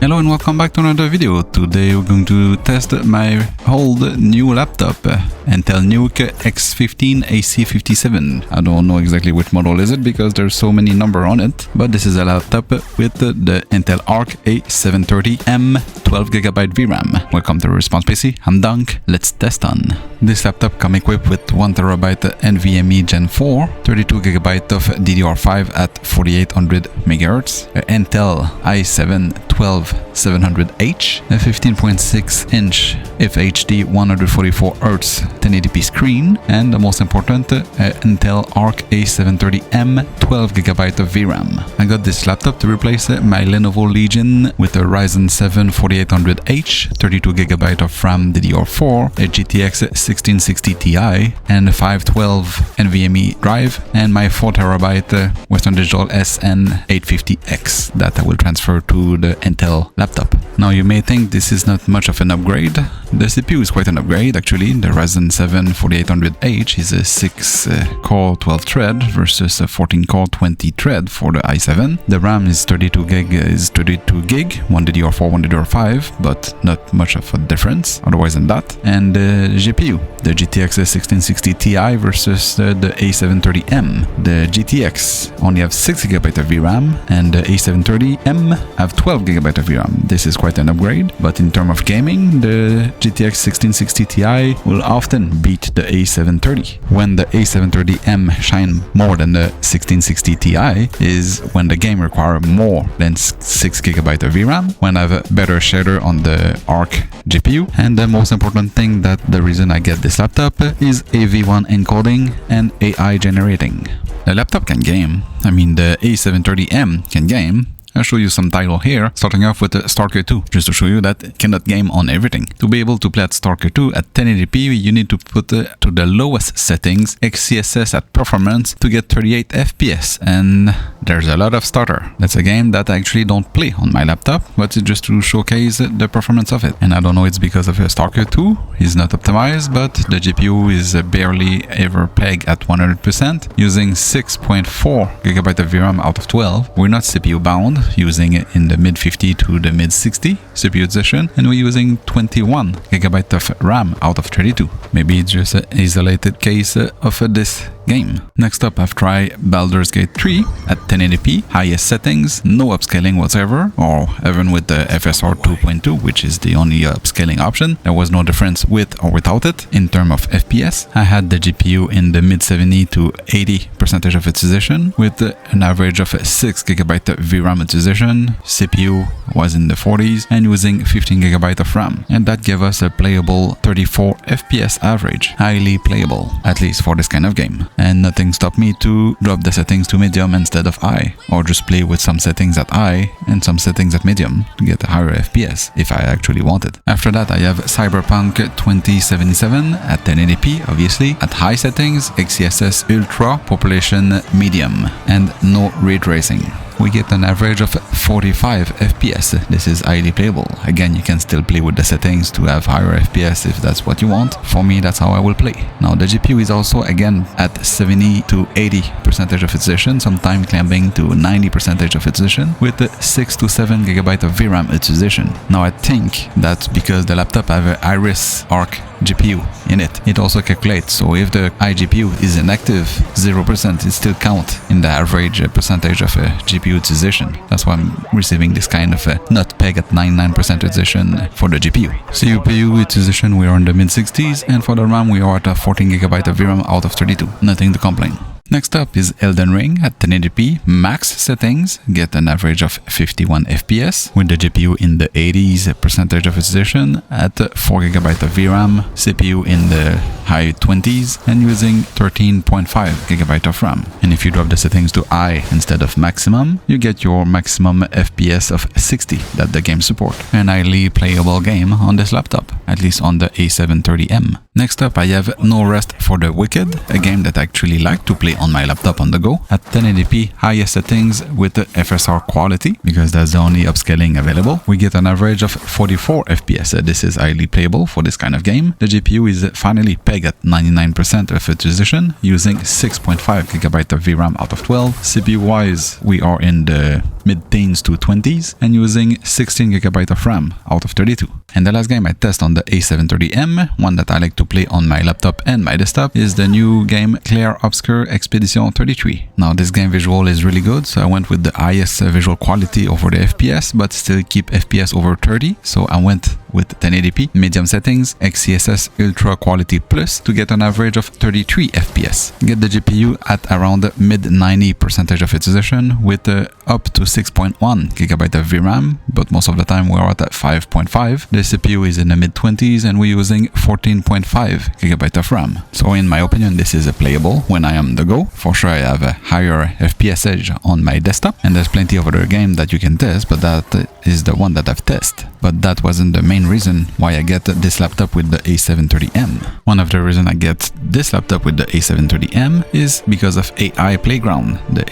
Hello and welcome back to another video. Today we're going to test my old new laptop, Intel NUC x15 AC57. I don't know exactly which model is it because there's so many number on it, but this is a laptop with the Intel Arc A730m 12GB VRAM. Welcome to Response PC, I'm Dunk, let's test on. This laptop comes equipped with 1TB NVMe Gen 4, 32GB of DDR5 at 4800 MHz, Intel i7 12700H, a 15.6-inch FHD 144Hz 1080p screen, and the most important, Intel Arc A730M 12GB of VRAM. I got this laptop to replace my Lenovo Legion with a Ryzen 7 4800H, 32GB of RAM DDR4, a GTX 1660 Ti, and a 512 NVMe drive, and my 4TB Western Digital SN850X that I will transfer to the Intel laptop. Now you may think this is not much of an upgrade. The CPU is quite an upgrade actually. The Ryzen 7 4800H is a 6-core 12-thread versus a 14-core 20-thread for the i7. The RAM is 32 gig, 1 DDR4, 1 DDR5, but not much of a difference otherwise than that. And the GPU, the GTX 1660 Ti versus the A730M. The GTX only have 6GB of VRAM and the A730M have 12GB of VRAM. This is quite an upgrade, but in terms of gaming, the GTX 1660 Ti will often beat the A730. When the A730M shine more than the 1660 Ti is when the game require more than 6GB of VRAM, when I have a better shader on the Arc GPU, and the most important thing that the reason I get this laptop is AV1 encoding and AI generating. The laptop can game. I mean, the A730M can game. I'll show you some title here, starting off with the Stalker 2, just to show you that it cannot game on everything. To be able to play at Stalker 2 at 1080p, you need to put to the lowest settings, XCSS at performance, to get 38 FPS, and there's a lot of stutter. That's a game that I actually don't play on my laptop, but it's just to showcase the performance of it. And I don't know, it's because of a Stalker 2, is not optimized, but the GPU is barely ever pegged at 100%, using 6.4GB of VRAM out of 12. We're not CPU bound, using it in the mid 50 to the mid 60 CPU position, and we're using 21GB of RAM out of 32. Maybe it's just an isolated case of this game. Next up, I've tried Baldur's Gate 3 at 1080p, highest settings, no upscaling whatsoever, or even with the FSR 2.2, which is the only upscaling option. There was no difference with or without it. In terms of FPS, I had the GPU in the mid 70 to 80% of its position, with an average of 6GB of VRAM utilization. CPU was in the 40s and using 15GB of RAM, and that gave us a playable 34 FPS average, highly playable, at least for this kind of game. And nothing stopped me to drop the settings to medium instead of high, or just play with some settings at high and some settings at medium to get a higher FPS if I actually wanted. After that, I have Cyberpunk 2077 at 1080p, obviously, at high settings, XCSS Ultra, population medium, and no ray tracing. We get an average of 45 FPS. This is highly playable. Again, you can still play with the settings to have higher FPS if that's what you want. For me, that's how I will play. Now, the GPU is also, again, at 70 to 80% of its position, sometimes climbing to 90% of its position, with 6 to 7GB of VRAM utilization. Now, I think that's because the laptop have an Iris Arc GPU in it. It also calculates, so if the iGPU is inactive, 0%, it still count in the average percentage of GPU utilization. That's why I'm receiving this kind of not peg at 99% utilization for the GPU. CPU utilization, we are in the mid 60s, and for the RAM, we are at 14GB of VRAM out of 32. Nothing to complain. Next up is Elden Ring at 1080p, max settings, get an average of 51 FPS, with the GPU in the 80% of its position at 4GB of VRAM, CPU in the high 20s, and using 13.5GB of RAM. And if you drop the settings to high instead of maximum, you get your maximum FPS of 60 that the game support. An highly playable game on this laptop, at least on the A730M. Next up, I have No Rest for the Wicked, a game that I actually like to play on my laptop on the go at 1080p, highest settings with the FSR quality, because that's the only upscaling available. We get an average of 44 FPS. This is highly playable for this kind of game. The GPU is finally pegged at 99% of utilization, using 6.5GB of VRAM out of 12. CPU wise, we are in the mid-teens to 20s and using 16GB of RAM out of 32. And the last game I test on the A730M, one that I like to play on my laptop and my desktop, is the new game Clair Obscur Expedition 33. Now this game visual is really good, so I went with the highest visual quality over the FPS, but still keep FPS over 30, so I went with 1080p, medium settings, XeSS Ultra Quality Plus to get an average of 33 FPS. Get the GPU at around mid 90% of utilization with up to 6.1 GB of VRAM, but most of the time we're at 5.5. The CPU is in the mid 20s and we're using 14.5 GB of RAM. So in my opinion this is playable when I am on the go. For sure I have a higher FPS edge on my desktop, and there's plenty of other games that you can test, but that is the one that I've tested. But that wasn't the main reason why I get this laptop with the A730M. One of the reasons I get this laptop with the A730M is because of AI Playground, the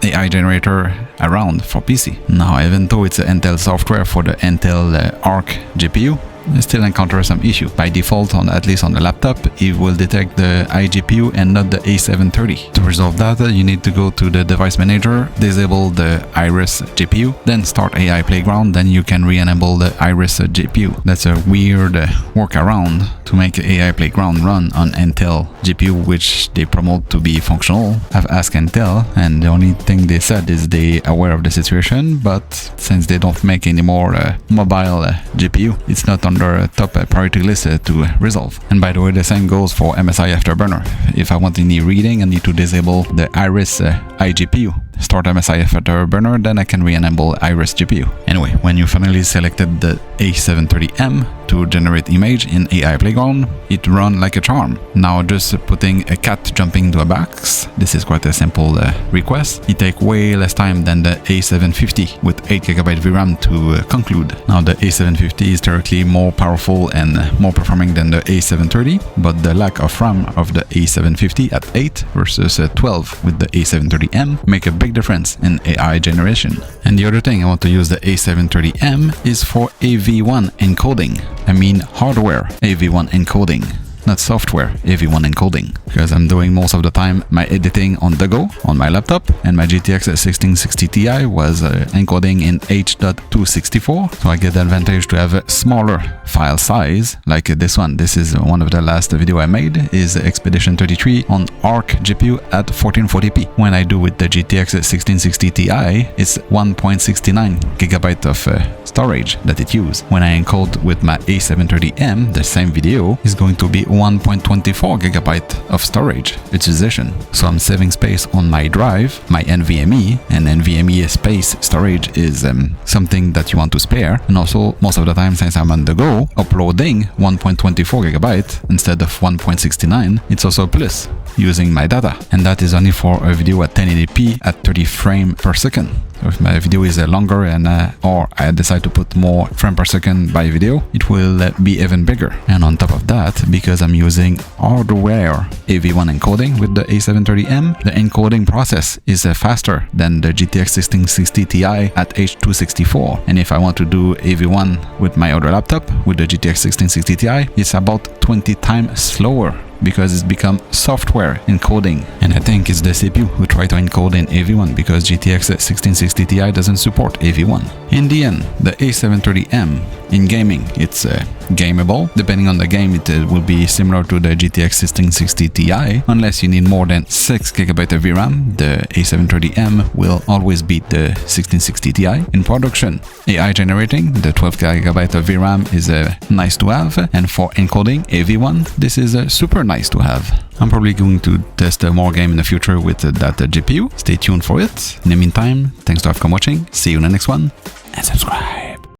AI generator around for PC. Now, even though it's an Intel software for the Intel Arc GPU, I still encounter some issue. By default, at least on the laptop, it will detect the iGPU and not the A730. To resolve that, you need to go to the device manager, disable the Iris GPU, then start AI Playground, then you can re-enable the Iris GPU. That's a weird workaround to make AI Playground run on Intel GPU, which they promote to be functional. I've asked Intel, and the only thing they said is they are aware of the situation, but since they don't make any more mobile GPU, it's not on their top priority list to resolve. And by the way, the same goes for MSI Afterburner. If I want any reading, I need to disable the Iris iGPU. Start MSI Afterburner, then I can re-enable Iris GPU. Anyway, when you finally selected the A730M to generate image in AI Playground, it run like a charm. Now just putting a cat jumping into a box, this is quite a simple request. It takes way less time than the A750 with 8GB VRAM to conclude. Now the A750 is theoretically more powerful and more performing than the A730, but the lack of RAM of the A750 at 8 versus 12 with the A730M make a big difference in AI generation. And the other thing I want to use the A730M is for AV1 encoding. I mean hardware AV1 encoding, not software AV1 encoding, because I'm doing most of the time my editing on the go on my laptop, and my GTX 1660 Ti was encoding in H.264, so I get the advantage to have a smaller file size like this one. This is one of the last video I made, is Expedition 33 on Arc GPU at 1440p. When I do with the GTX 1660 Ti, it's 1.69 GB of storage that it uses. When I encode with my A730M, the same video is going to be 1.24 GB of storage utilization. So I'm saving space on my drive, my NVMe, and NVMe space storage is something that you want to spare. And also, most of the time, since I'm on the go, uploading 1.24 GB instead of 1.69, it's also a plus using my data. And that is only for a video at 1080p at 30 frames per second. So if my video is longer and or I decide to put more frame per second by video, it will be even bigger. And on top of that, because I'm using hardware AV1 encoding with the A730M, the encoding process is faster than the GTX 1660 Ti at H.264. And if I want to do AV1 with my other laptop, with the GTX 1660 Ti, it's about 20 times slower, because it's become software encoding. And I think it's the CPU who try to encode in AV1, because GTX 1660 Ti doesn't support AV1. In the end, the A730M in gaming, it's gameable. Depending on the game, it will be similar to the GTX 1660 Ti. Unless you need more than 6 GB of VRAM, the A730M will always beat the 1660 Ti. In production, AI generating, the 12 GB of VRAM is nice to have, and for encoding AV1, this is super nice to have. I'm probably going to test more game in the future with that GPU. Stay tuned for it. In the meantime, thanks for watching. See you in the next one, and subscribe.